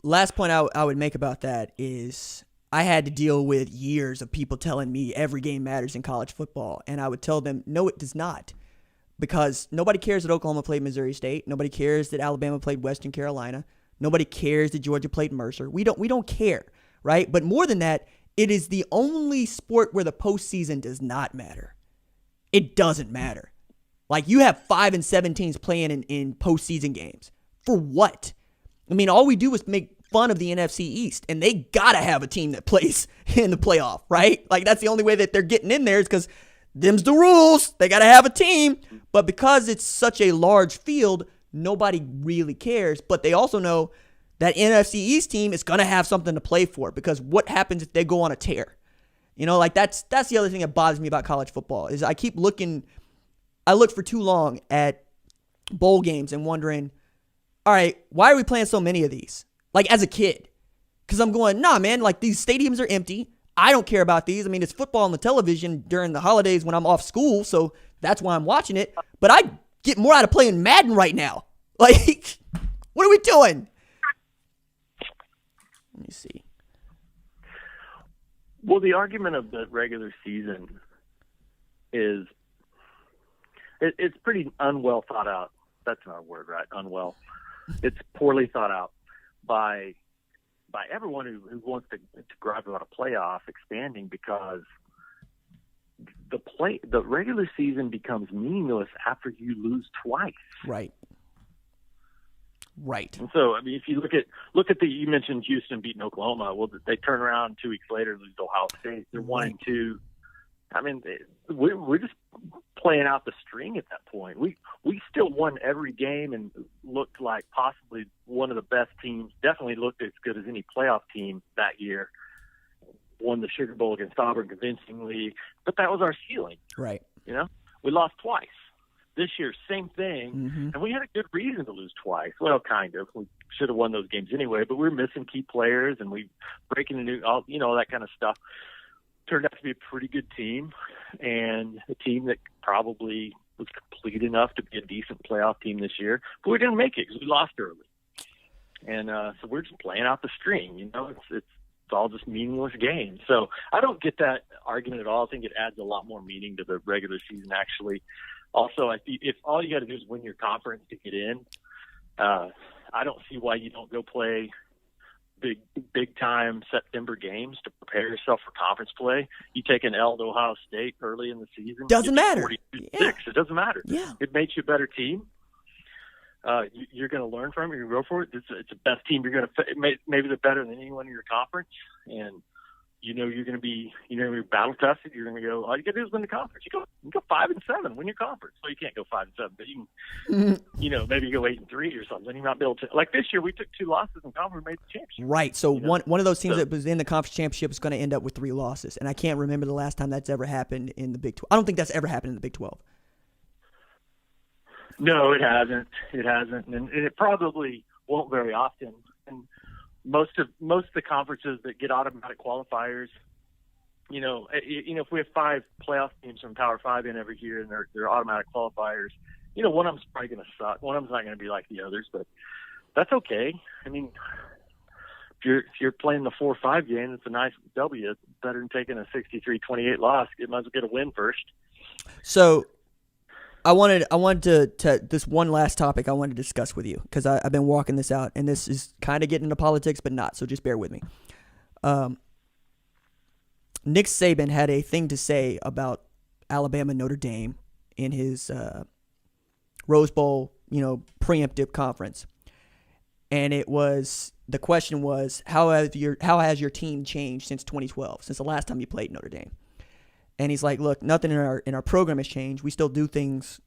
last point I would make about that is I had to deal with years of people telling me every game matters in college football. And I would tell them, no, it does not. Because nobody cares that Oklahoma played Missouri State. Nobody cares that Alabama played Western Carolina. Nobody cares that Georgia played Mercer. We don't care, right? But more than that, it is the only sport where the postseason does not matter. It doesn't matter. Like, you have 5 and 7 teams playing in postseason games. For what? I mean, all we do is make fun of the NFC East, and they got to have a team that plays in the playoff, right? Like, that's the only way that they're getting in there is because them's the rules. They got to have a team. But because it's such a large field, nobody really cares. But they also know that NFC East team is going to have something to play for, because what happens if they go on a tear? You know, like that's the other thing that bothers me about college football is I look for too long at bowl games and wondering, all right, why are we playing so many of these? Like, as a kid. Because I'm going, nah, man, like, these stadiums are empty. I don't care about these. I mean, it's football on the television during the holidays when I'm off school, so that's why I'm watching it. But I get more out of playing Madden right now. Like, what are we doing? Let me see. Well, the argument of the regular season is it's pretty unwell thought out. That's not a word, right? Unwell. It's poorly thought out by everyone who wants to gripe about a playoff expanding, because the regular season becomes meaningless after you lose twice. Right. And so, I mean, if you look at you mentioned Houston beating Oklahoma. Well, they turn around 2 weeks later, lose to Ohio State. They're 1-2. I mean, we're just playing out the string at that point. We still won every game and looked like possibly one of the best teams. Definitely looked as good as any playoff team that year. Won the Sugar Bowl against Auburn convincingly, but that was our ceiling. Right. You know, we lost twice. This year, same thing, and we had a good reason to lose twice. Well, kind of. We should have won those games anyway, but we were missing key players, and we breaking all that kind of stuff. Turned out to be a pretty good team, and a team that probably was complete enough to be a decent playoff team this year, but we didn't make it because we lost early. And so we're just playing out the string. You know, it's all just meaningless games. So I don't get that argument at all. I think it adds a lot more meaning to the regular season, actually. Also, if all you got to do is win your conference to get in, I don't see why you don't go play big time September games to prepare yourself for conference play. You take an L to Ohio State early in the season. Doesn't matter. 42-6. It doesn't matter. Yeah. It makes you a better team. You're going to learn from it. You're going to go for it. It's the best team. You're going to maybe they're better than anyone in your conference, and you're going to be battle tested. You're going to go. All you got to do is win the conference. You go 5-7, win your conference. So you can't go 5-7, but you can, maybe go 8-3 or something. You might be able to. Like this year, we took 2 losses in conference, made the championship. Right. So one of those teams that was in the conference championship is going to end up with 3 losses, and I can't remember the last time that's ever happened in the Big 12. I don't think that's ever happened in the Big 12. No, it hasn't. It hasn't, and it probably won't very often. And most of the conferences that get automatic qualifiers, if we have 5 playoff teams from Power 5 in every year and they're automatic qualifiers, one of them's probably going to suck. One of them's not going to be like the others, but that's okay. I mean, if you're playing the 4-5 game, it's a nice W. It's better than taking a 63-28 loss. You might as well get a win first. So I wanted to this one last topic I wanted to discuss with you, because I've been walking this out, and this is kind of getting into politics, but not, so just bear with me. Nick Saban had a thing to say about Alabama Notre Dame in his Rose Bowl, preemptive conference. And the question was, how has your team changed since 2012, since the last time you played Notre Dame? And he's like, look, nothing in our program has changed. We still do things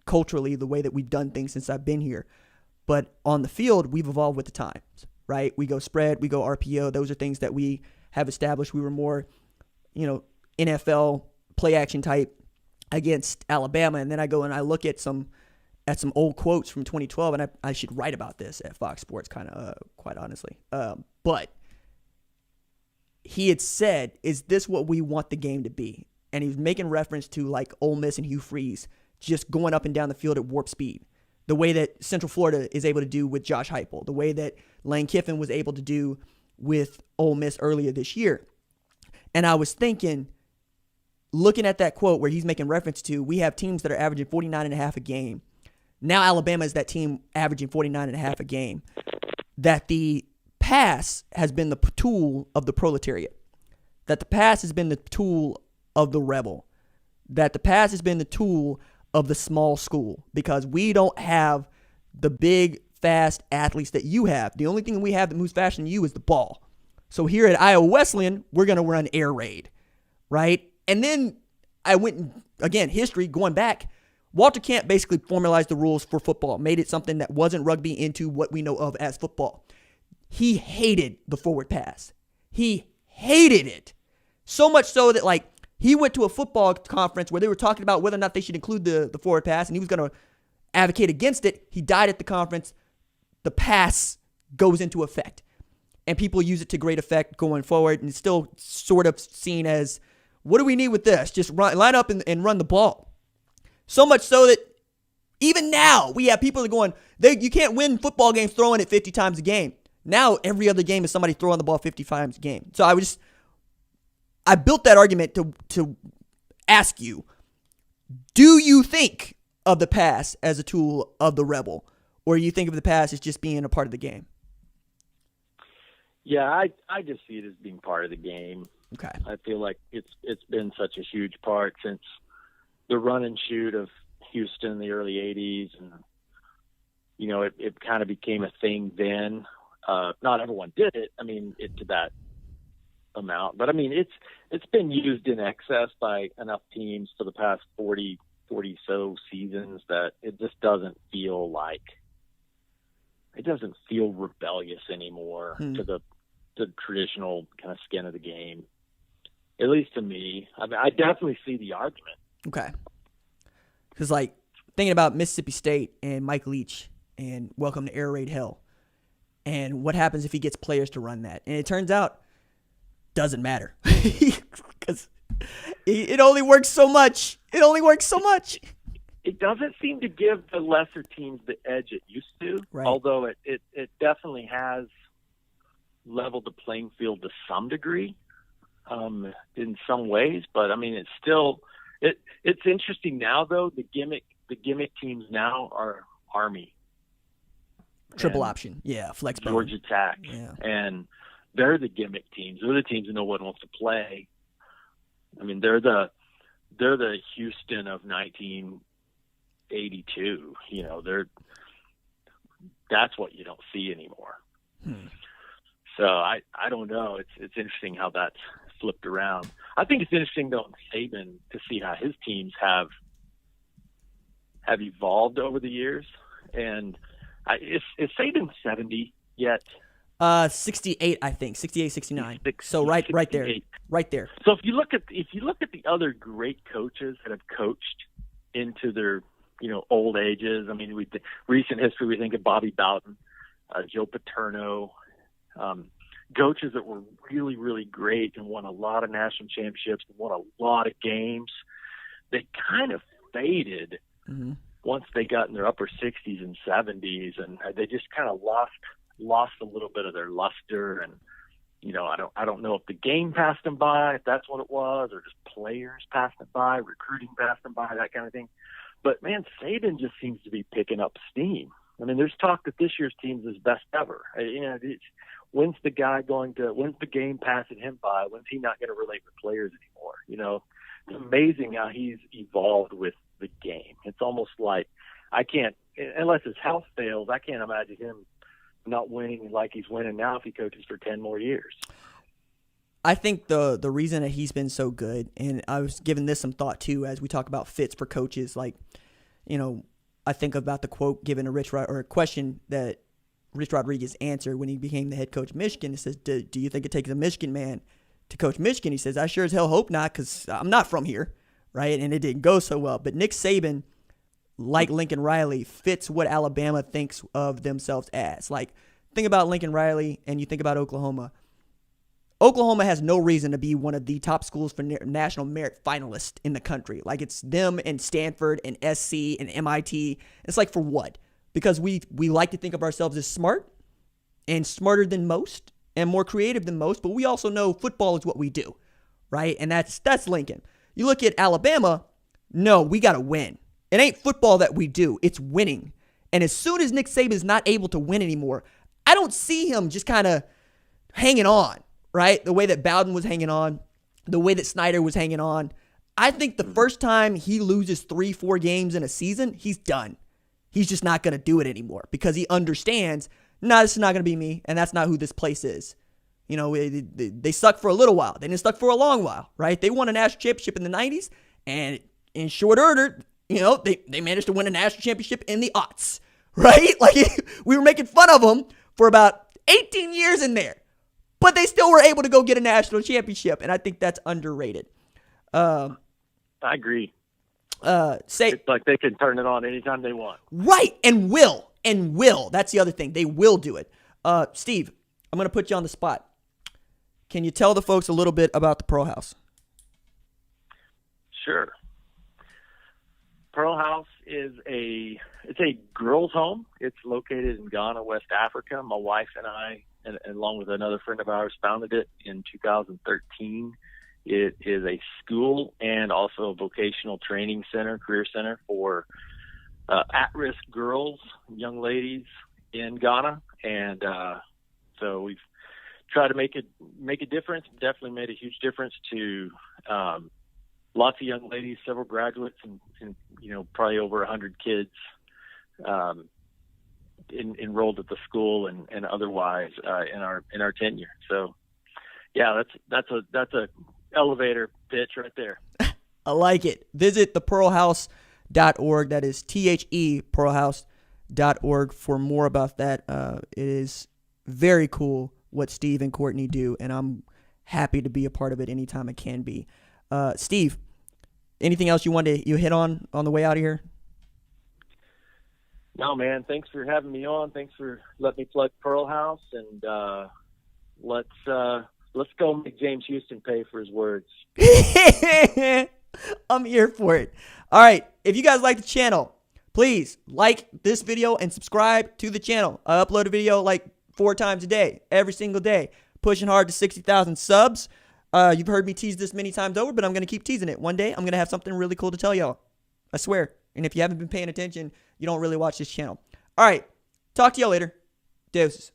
culturally the way that we've done things since I've been here. But on the field, we've evolved with the times, right? We go spread, we go RPO. Those are things that we have established. We were more, NFL play action type against Alabama. And then I go and I look at some old quotes from 2012, and I should write about this at Fox Sports, quite honestly. But he had said, is this what we want the game to be? And he was making reference to like Ole Miss and Hugh Freeze just going up and down the field at warp speed. the way that Central Florida is able to do with Josh Heupel, the way that Lane Kiffin was able to do with Ole Miss earlier this year. And I was thinking, looking at that quote where he's making reference to, we have teams that are averaging 49.5 a game. Now Alabama is that team averaging 49.5 a game. That the pass has been the tool of the proletariat. That the pass has been the tool of the rebel. That the pass has been the tool of the small school. Because we don't have the big, fast athletes that you have. The only thing we have that moves faster than you is the ball. So here at Iowa Wesleyan, we're going to run air raid, right? And then I went, again, history, going back, Walter Camp basically formalized the rules for football, made it something that wasn't rugby into what we know of as football. He hated the forward pass. He hated it. So much so that, like, he went to a football conference where they were talking about whether or not they should include the forward pass, and he was going to advocate against it. He died at the conference. The pass goes into effect. And people use it to great effect going forward, and it's still sort of seen as, what do we need with this? Just line up and run the ball. So much so that even now we have people that are going, you can't win football games throwing it 50 times a game. Now every other game is somebody throwing the ball 50 times a game. So I built that argument to ask you, do you think of the pass as a tool of the rebel, or do you think of the pass as just being a part of the game? Yeah, I just see it as being part of the game. Okay. I feel like it's been such a huge part since the run and shoot of Houston in the early 80s. And, you know, it kind of became a thing then. Not everyone did it. I mean, to that amount. But, I mean, it's been used in excess by enough teams for the past 40 so seasons that it just doesn't feel rebellious anymore to the traditional kind of skin of the game, at least to me. I mean, I definitely see the argument. Okay. Because, like, thinking about Mississippi State and Mike Leach and Welcome to Air Raid Hell, and what happens if he gets players to run that. And it turns out, doesn't matter. Because it only works so much. It doesn't seem to give the lesser teams the edge it used to, right. Although it definitely has leveled the playing field to some degree in some ways. But, I mean, it's still it's interesting now, though. The gimmick teams now are Army. Triple option. Yeah, flex bone. Georgia Tech. Yeah. And they're the gimmick teams. They're the teams that no one wants to play. I mean, they're the Houston of 1982. You know, that's what you don't see anymore. So I don't know. It's interesting how that's flipped around. I think it's interesting though in Saban to see how his teams have evolved over the years. And is Saban 70 yet? 68, I think. 68, 69. So right there. Right there. So if you look at the other great coaches that have coached into their, you know, old ages. I mean, recent history, we think of Bobby Bowden, Joe Paterno, coaches that were really, really great and won a lot of national championships and won a lot of games. They kind of faded once they got in their upper 60s and 70s, and they just kind of lost a little bit of their luster. And, you know, I don't know if the game passed them by, if that's what it was, or just players passed them by, recruiting passed them by, that kind of thing. But, man, Saban just seems to be picking up steam. I mean, there's talk that this year's team's his best ever. You know, when's the game passing him by? When's he not going to relate with players anymore? You know, it's amazing how he's evolved with the game. It's almost like unless his health fails, I can't imagine him not winning like he's winning now if he coaches for 10 more years. I think the reason that he's been so good, and I was giving this some thought too as we talk about fits for coaches, like, you know, I think about the quote given a question that Rich Rodriguez answered when he became the head coach of Michigan. It says, do you think it takes a Michigan man to coach Michigan? He says, I sure as hell hope not, because I'm not from here, right? And it didn't go so well. But Nick Saban, like Lincoln Riley, fits what Alabama thinks of themselves as. Like, think about Lincoln Riley and you think about Oklahoma. Oklahoma has no reason to be one of the top schools for national merit finalists in the country. Like, it's them and Stanford and SC and MIT. It's like, for what? because we like to think of ourselves as smart and smarter than most and more creative than most, but we also know football is what we do, right? And that's Lincoln. You look at Alabama, no, we got to win. It ain't football that we do, it's winning. And as soon as Nick Saban is not able to win anymore, I don't see him just kind of hanging on, right? The way that Bowden was hanging on, the way that Snyder was hanging on. I think the first time he loses 3-4 games in a season, he's done. He's just not going to do it anymore because he understands, this is not going to be me, and that's not who this place is. You know, they sucked for a little while. They didn't suck for a long while, right? They won a national championship in the 90s, and in short order, they managed to win a national championship in the aughts, right? Like, we were making fun of them for about 18 years in there, but they still were able to go get a national championship, and I think that's underrated. I agree. It's like they can turn it on anytime they want. Right, and will. That's the other thing. They will do it. Steve, I'm going to put you on the spot. Can you tell the folks a little bit about the Pearl House? Sure. Pearl House is a girls' home. It's located in Ghana, West Africa. My wife and I, and along with another friend of ours, founded it in 2013. It is a school and also a vocational training center, career center for at-risk girls, young ladies in Ghana. And so we've tried to make a difference. Definitely made a huge difference to lots of young ladies, several graduates, and probably over 100 kids enrolled at the school and otherwise in our tenure. So yeah, that's a elevator pitch right there. I like it. Visit thepearlhouse.org. That is THE pearlhouse.org for more about that. It is very cool what Steve and Courtney do, and I'm happy to be a part of it anytime I can be. Steve, anything else you hit on the way out of here? No, man. Thanks for having me on. Thanks for letting me plug Pearl House, and let's go make James Houston pay for his words. I'm here for it. All right. If you guys like the channel, please like this video and subscribe to the channel. I upload a video like 4 times a day, every single day, pushing hard to 60,000 subs. You've heard me tease this many times over, but I'm going to keep teasing it. One day, I'm going to have something really cool to tell y'all. I swear. And if you haven't been paying attention, you don't really watch this channel. All right. Talk to y'all later. Deuces.